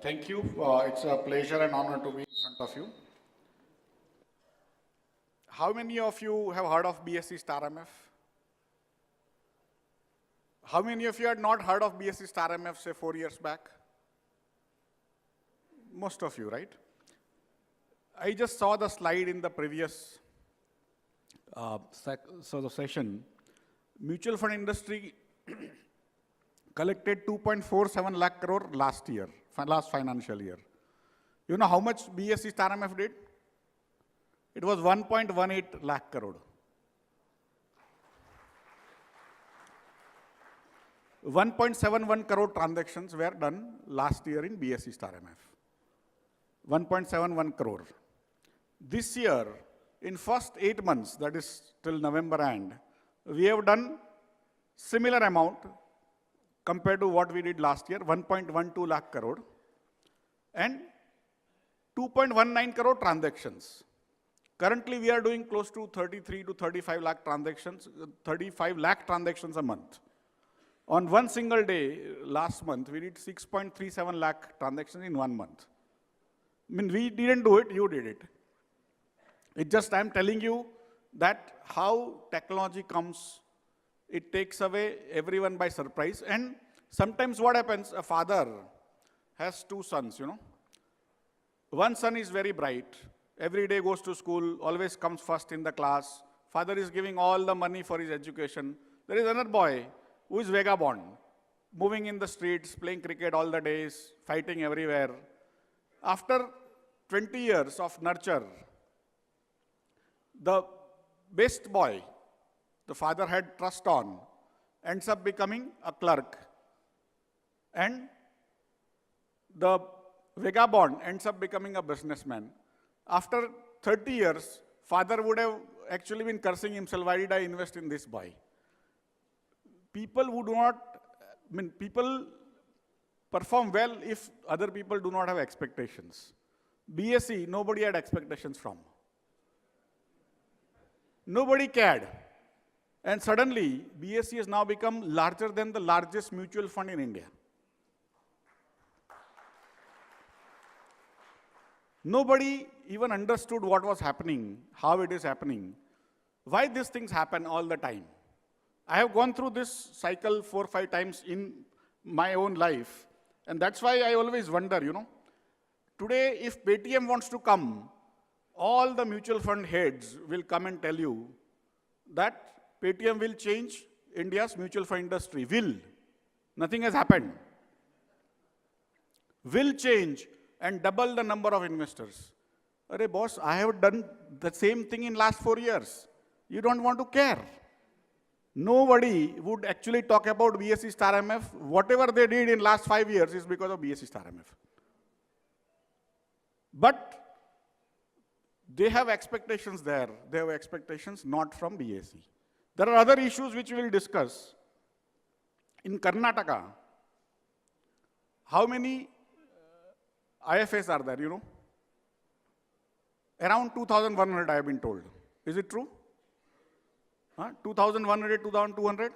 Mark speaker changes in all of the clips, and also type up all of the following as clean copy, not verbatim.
Speaker 1: Thank you. It's a pleasure and honor to be in front of you. How many of you have heard of BSE StAR MF? How many of you had not heard of BSE StAR MF, say 4 years back? Most of you, right? I just saw the slide in the previous session. Mutual fund industry collected 2.47 lakh crore last financial year. You know how much BSE StAR MF did? It was 1.18 lakh crore. 1.71 crore transactions were done last year in BSE StAR MF. 1.71 crore. This year, in first 8 months, that is till November end, we have done similar amount compared to what we did last year, 1.12 lakh crore, and 2.19 crore transactions. Currently, we are doing close to 33 to 35 lakh transactions, 35 lakh transactions a month. On one single day, last month, we did 6.37 lakh transactions in 1 month. I mean, we didn't do it, you did it. It's just I'm telling you that how technology comes, it takes away everyone by surprise. And sometimes what happens, a father has 2 sons, you know. One son is very bright, every day goes to school, always comes first in the class. Father is giving all the money for his education. There is another boy who is vagabond, moving in the streets, playing cricket all the days, fighting everywhere. After 20 years of nurture, the best boy the father had trust on ends up becoming a clerk. And the vagabond ends up becoming a businessman. After 30 years, father would have actually been cursing himself, why did I invest in this boy? People who do not, people perform well if other people do not have expectations. BSE, nobody had expectations from. Nobody cared. And suddenly, BSE has now become larger than the largest mutual fund in India. Nobody even understood what was happening, how it is happening, why these things happen all the time. I have gone through this cycle 4 or 5 times in my own life. And that's why I always wonder, you know, today if Paytm wants to come, all the mutual fund heads will come and tell you that Paytm will change India's mutual fund industry. Will. Nothing has happened. Will change and double the number of investors. Arey boss, I have done the same thing in last 4 years. You don't want to care. Nobody would actually talk about BSE StAR MF. Whatever they did in last 5 years is because of BSE StAR MF. But they have expectations there. They have expectations not from BSE. There are other issues which we will discuss. In Karnataka, how many IFAs are there, you know? Around 2,100, I have been told. Is it true? 2,100, 2,200?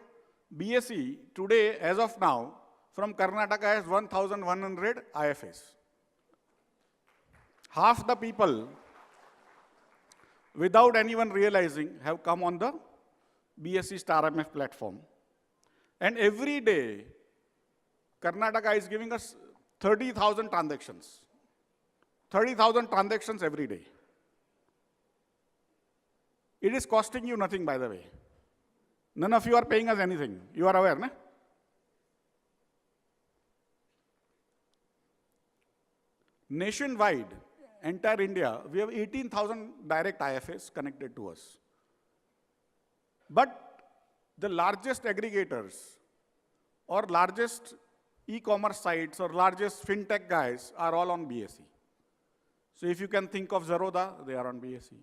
Speaker 1: BSE today, as of now, from Karnataka has 1,100 IFAs. Half the people, without anyone realizing, have come on the BSE StAR MF platform. And every day, Karnataka is giving us 30,000 transactions. 30,000 transactions every day. It is costing you nothing, by the way. None of you are paying us anything. You are aware, no? Nationwide, entire India, we have 18,000 direct IFAs connected to us. But the largest aggregators or largest e-commerce sites or largest fintech guys are all on BSE. So if you can think of Zerodha, they are on BSE.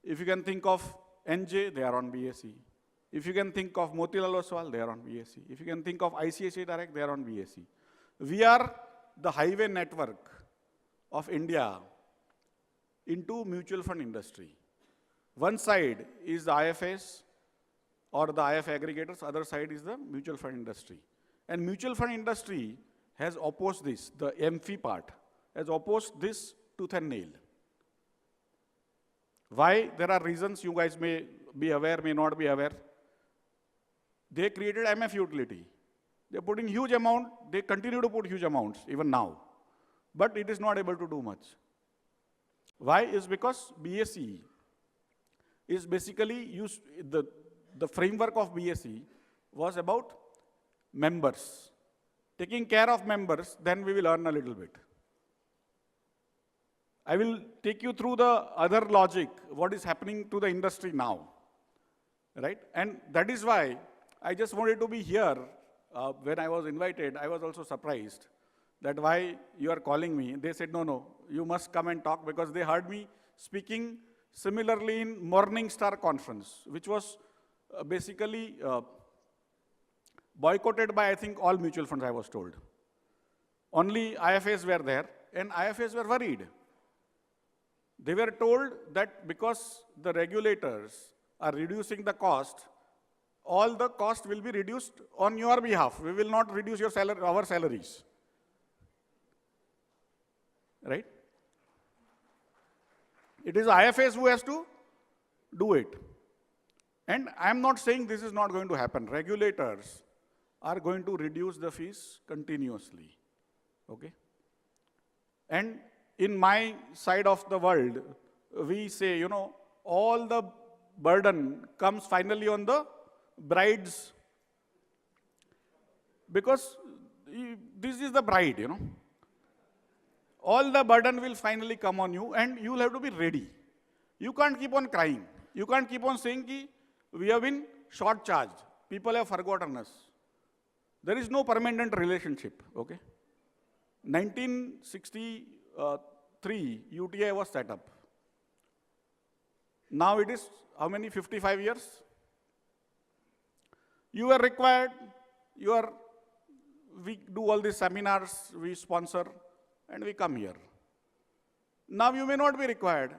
Speaker 1: If you can think of NJ, they are on BSE. If you can think of Motilal Oswal, they are on BSE. If you can think of ICICI Direct, they are on BSE. We are the highway network of India into mutual fund industry. One side is the IFAs or the IF aggregators, other side is the mutual fund industry. And mutual fund industry has opposed this, the MF part, has opposed this tooth and nail. Why? There are reasons you guys may be aware, may not be aware. They created MF utility. They're putting huge amount, they continue to put huge amounts, even now. But it is not able to do much. Why? Is because BSE is basically used, the framework of BSE was about members. Taking care of members, then we will earn a little bit. I will take you through the other logic, what is happening to the industry now, right? And that is why I just wanted to be here. When I was invited, I was also surprised that why you are calling me. They said, no, you must come and talk, because they heard me speaking similarly in Morning Star conference, which was basically boycotted by, I think, all mutual funds, I was told. Only IFAs were there, and IFAs were worried. They were told that because the regulators are reducing the cost, all the cost will be reduced on your behalf. We will not reduce your salary, our salaries. Right? It is IFAs who has to do it. And I am not saying this is not going to happen. Regulators are going to reduce the fees continuously. Okay? And in my side of the world, we say, all the burden comes finally on the brides, because this is the bride, All the burden will finally come on you, and you will have to be ready. You can't keep on crying. You can't keep on saying, we have been short-charged. People have forgotten us. There is no permanent relationship, okay? 1963, UTI was set up. Now it is, how many, 55 years? You are required, we do all these seminars, we sponsor, and we come here. Now you may not be required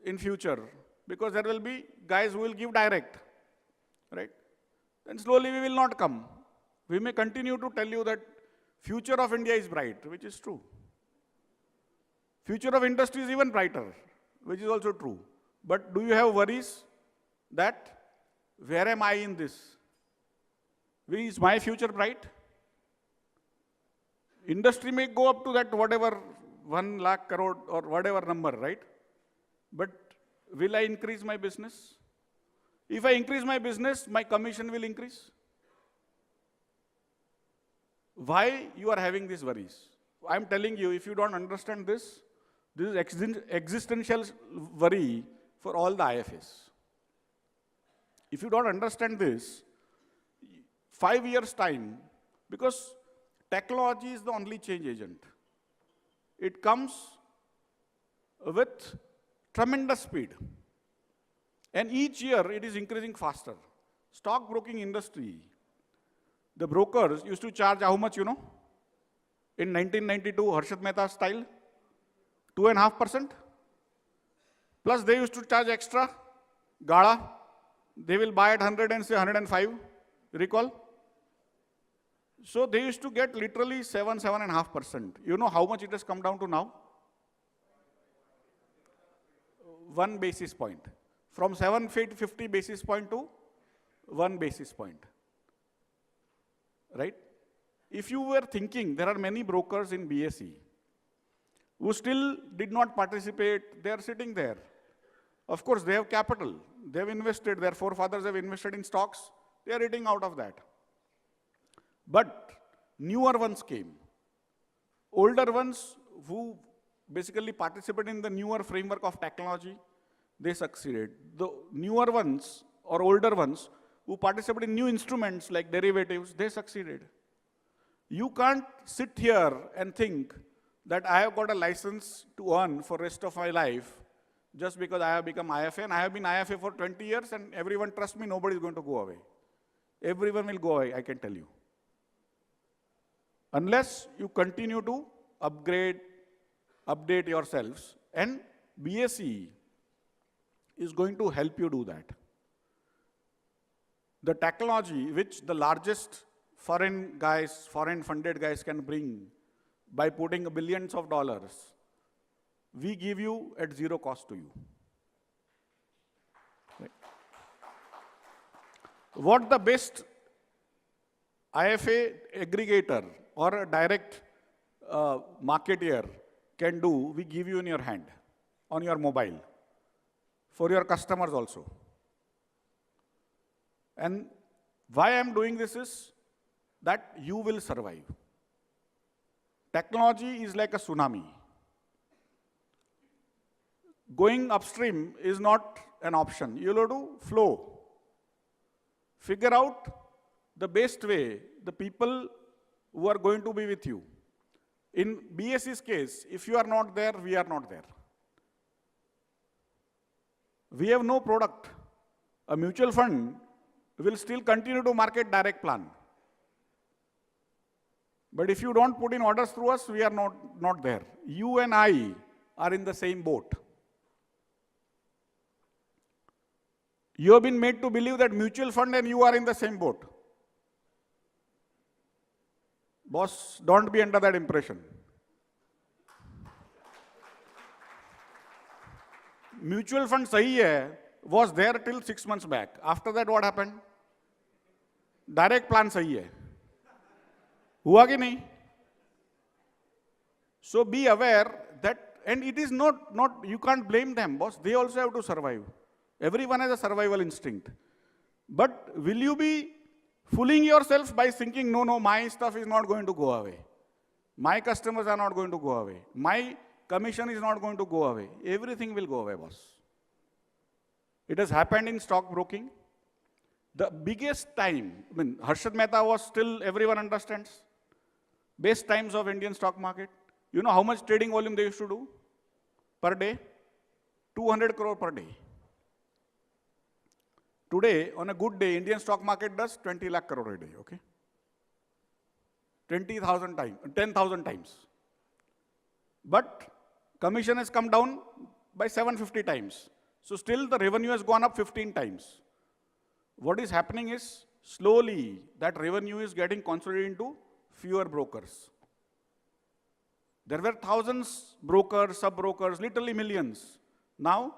Speaker 1: in future, because there will be guys who will give direct, right? Then slowly we will not come. We may continue to tell you that future of India is bright, which is true. Future of industry is even brighter, which is also true. But do you have worries that, where am I in this? Is my future bright? Industry may go up to that whatever 1 lakh crore or whatever number, right? But will I increase my business? If I increase my business, my commission will increase. Why you are having these worries? I'm telling you, if you don't understand this, this is existential worry for all the IFAs. If you don't understand this, 5 years' time, because technology is the only change agent. It comes with tremendous speed. And each year, it is increasing faster. Stockbroking industry, the brokers used to charge how much, In 1992, Harshad Mehta style, 2.5%. Plus, they used to charge extra, Gala. They will buy at 100 and say 105, recall? So they used to get literally 7.5%. You know how much it has come down to now? 1 basis point. From 750 basis point to 1 basis point. Right? If you were thinking, there are many brokers in BSE who still did not participate, they are sitting there. Of course, they have capital. They have invested, their forefathers have invested in stocks. They are eating out of that. But newer ones came. Older ones who basically participated in the newer framework of technology, they succeeded. The newer ones or older ones who participated in new instruments like derivatives, they succeeded. You can't sit here and think that I have got a license to earn for rest of my life just because I have become IFA, and I have been IFA for 20 years, and everyone trusts me, nobody is going to go away. Everyone will go away, I can tell you. Unless you continue to upgrade, update yourselves, and BSE is going to help you do that. The technology which the largest foreign guys, foreign funded guys can bring by putting billions of dollars, we give you at zero cost to you. Right. What the best IFA aggregator or a direct marketeer can do, we give you in your hand, on your mobile, for your customers also. And why I'm doing this is that you will survive. Technology is like a tsunami. Going upstream is not an option. You'll have to flow. Figure out the best way, the people who are going to be with you. In BSE's case, if you are not there, we are not there. We have no product. A mutual fund will still continue to market direct plan. But if you don't put in orders through us, we are not there. You and I are in the same boat. You have been made to believe that mutual fund and you are in the same boat. Boss, don't be under that impression. Mutual fund sahi hai was there till 6 months back. After that, what happened? Direct plan sahi hai. Hua ki nahi? So be aware that, and it is not, you can't blame them, boss. They also have to survive. Everyone has a survival instinct. But will you be fooling yourself by thinking, no, my stuff is not going to go away. My customers are not going to go away. My commission is not going to go away. Everything will go away, boss. It has happened in stockbroking. The biggest time, Harshad Mehta was still, everyone understands. Best times of Indian stock market. You know how much trading volume they used to do per day? 200 crore per day. Today, on a good day, Indian stock market does 20 lakh crore a day, okay? 20,000 times, 10,000 times. But commission has come down by 750 times. So still the revenue has gone up 15 times. What is happening is, slowly, that revenue is getting consolidated into fewer brokers. There were thousands brokers, sub-brokers, literally millions. Now,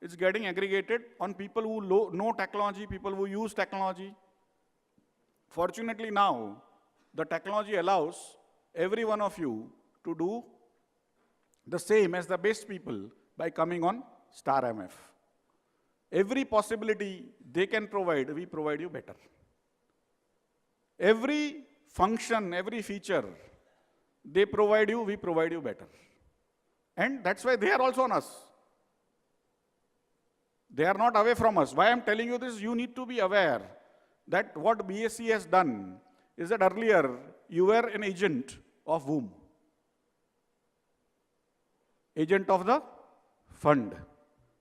Speaker 1: it's getting aggregated on people who know technology, people who use technology. Fortunately now, the technology allows every one of you to do the same as the best people by coming on StAR MF. Every possibility they can provide, we provide you better. Every function, every feature they provide you, we provide you better. And that's why they are also on us. They are not away from us. Why I'm telling you this, you need to be aware that what BSE has done is that earlier you were an agent of whom? Agent of the fund,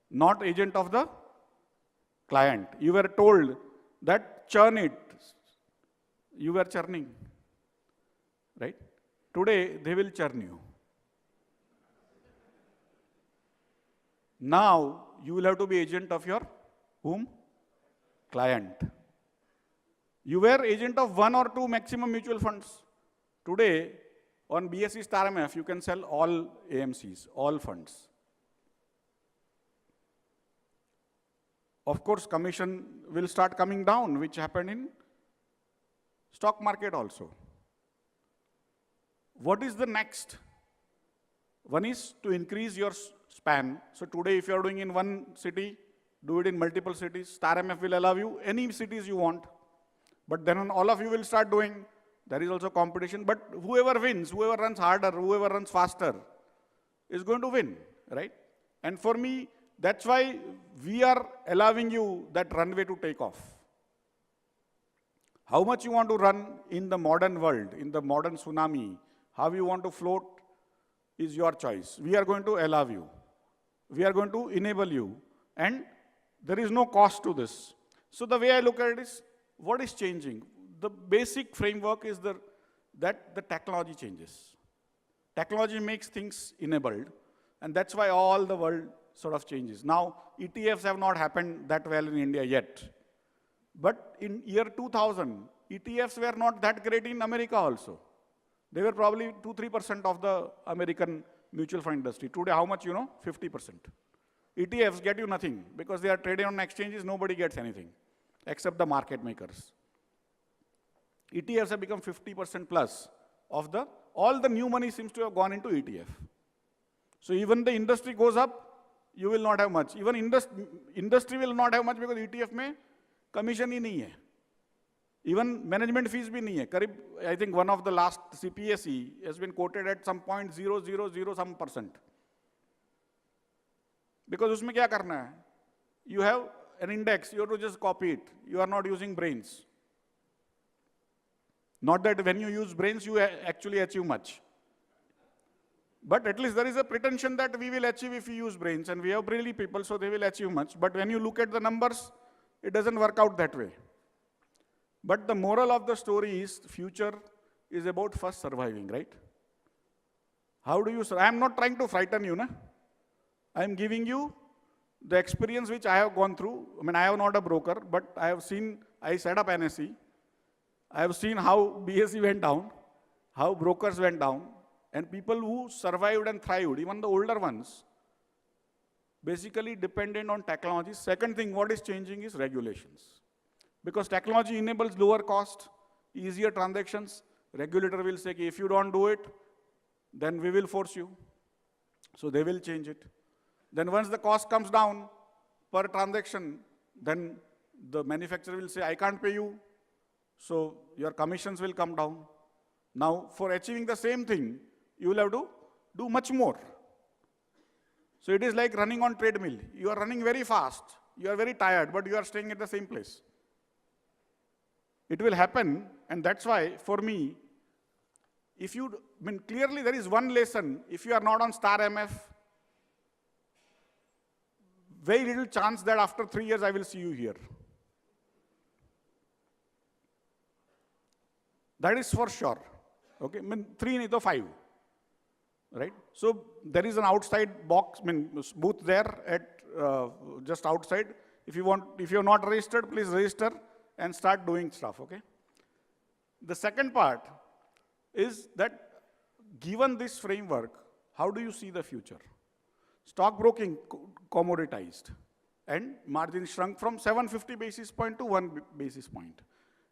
Speaker 1: not agent of the client. You were told that churn it. You were churning, right? Today, they will churn you. Now, you will have to be agent of your whom? Client. You were agent of 1 or 2 maximum mutual funds. Today, on BSE StAR MF, you can sell all AMCs, all funds. Of course, commission will start coming down, which happened in stock market also. What is the next? One is to increase your span. So today, if you are doing in one city, do it in multiple cities. StAR MF will allow you any cities you want. But then all of you will start doing. There is also competition. But whoever wins, whoever runs harder, whoever runs faster is going to win, right? And for me, that's why we are allowing you that runway to take off. How much you want to run in the modern world, in the modern tsunami, how you want to float is your choice. We are going to allow you. We are going to enable you. And there is no cost to this. So the way I look at it is, what is changing? The basic framework is that the technology changes. Technology makes things enabled. And that's why all the world sort of changes. Now, ETFs have not happened that well in India yet. But in year 2000, ETFs were not that great in America also. They were probably 2-3% of the American mutual fund industry. Today, how much, 50%. ETFs get you nothing because they are traded on exchanges, nobody gets anything except the market makers. ETFs have become 50% plus of all the new money seems to have gone into ETF. So even the industry goes up, you will not have much. Even industry will not have much because ETF में commission ही नहीं है. Even management fees भी नहीं है. करीब, I think one of the last CPSE has been quoted at some point 0.000 some %. Because उसमें क्या करना है? You have an index, you have to just copy it. You are not using brains. Not that when you use brains, you actually achieve much. But at least there is a pretension that we will achieve if we use brains, and we have brilliant people, so they will achieve much. But when you look at the numbers, it doesn't work out that way. But the moral of the story is, future is about first surviving, right? How do you survive? I am not trying to frighten you, na? I am giving you the experience which I have gone through. I mean, I am not a broker, but I have seen, I set up NSE. I have seen how BSE went down, how brokers went down, and people who survived and thrived, even the older ones, basically dependent on technology. Second thing, what is changing is regulations. Because technology enables lower cost, easier transactions. Regulator will say, if you don't do it, then we will force you. So they will change it. Then once the cost comes down per transaction, then the manufacturer will say, I can't pay you. So your commissions will come down. Now, for achieving the same thing, you will have to do much more. So it is like running on treadmill. You are running very fast. You are very tired, but you are staying at the same place. It will happen, and that's why, for me, if you, I mean, clearly there is one lesson. If you are not on StAR MF, very little chance that after 3 years I will see you here. That is for sure. Okay, I mean 3 नहीं तो 5, right? So there is an outside box, I mean booth there at just outside. If you are not registered, please register and start doing stuff. Okay. The second part is that given this framework, how do you see the future? Stockbroking commoditized and margin shrunk from 750 basis point to 1 basis point.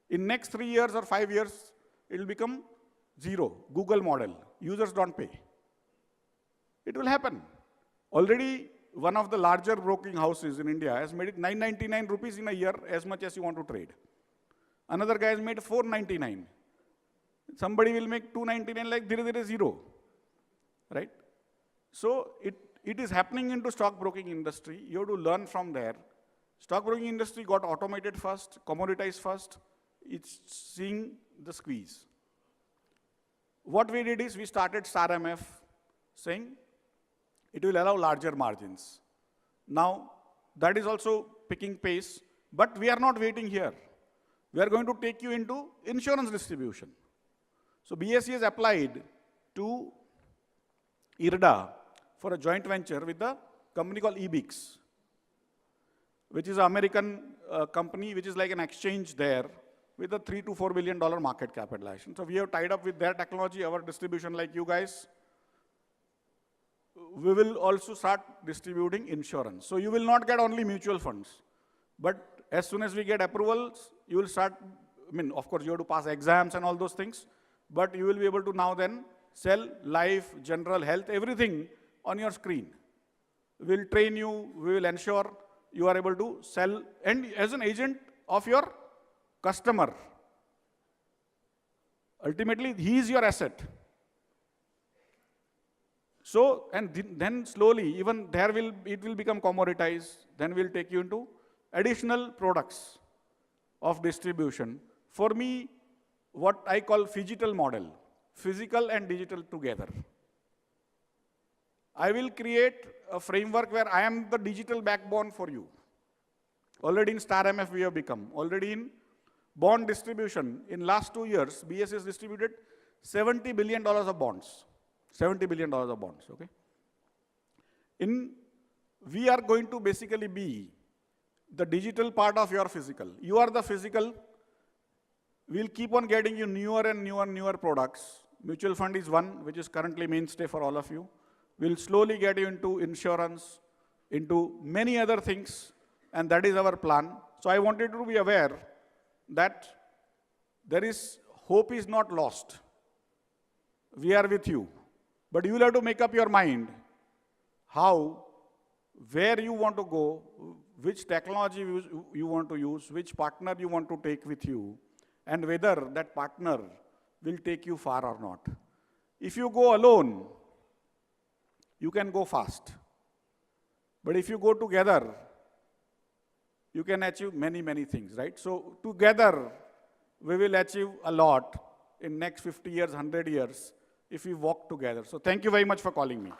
Speaker 1: In next 3 years or 5 years, it will become zero. Google model. Users don't pay. It will happen. Already, one of the larger broking houses in India has made it 999 rupees in a year, as much as you want to trade. Another guy has made 499. Somebody will make 299, like dhire zero, right? So it is happening into stockbroking industry. You have to learn from there. Stockbroking industry got automated first, commoditized first. It's seeing the squeeze. What we did is we started StAR MF saying it will allow larger margins. Now, that is also picking pace, but we are not waiting here. We are going to take you into insurance distribution. So BSE has applied to IRDA for a joint venture with a company called EBIX, which is an American company which is like an exchange there with a $3 to $4 billion market capitalization. So we have tied up with their technology, our distribution like you guys. We will also start distributing insurance. So you will not get only mutual funds. But as soon as we get approvals, you will start, I mean, of course, you have to pass exams and all those things. But you will be able to now then sell life, general health, everything on your screen. We will train you, we will ensure you are able to sell, and as an agent of your customer. Ultimately, he is your asset. So, and then slowly, even there it will become commoditized. Then we'll take you into additional products of distribution. For me, what I call phygital model, physical and digital together. I will create a framework where I am the digital backbone for you. Already in StAR MF we have become. Already in bond distribution, in last 2 years, BSE has distributed $70 billion of bonds. $70 billion of bonds, okay? We are going to basically be the digital part of your physical. You are the physical, We'll keep on getting you newer and newer products. Mutual fund is one, which is currently mainstay for all of you. We'll slowly get you into insurance, into many other things, and that is our plan. So I wanted you to be aware that hope is not lost. We are with you. But you will have to make up your mind how, where you want to go, which technology you want to use, which partner you want to take with you, and whether that partner will take you far or not. If you go alone, you can go fast. But if you go together, you can achieve many things, right? So together, we will achieve a lot in next 50 years, 100 years, if we walk together. So thank you very much for calling me.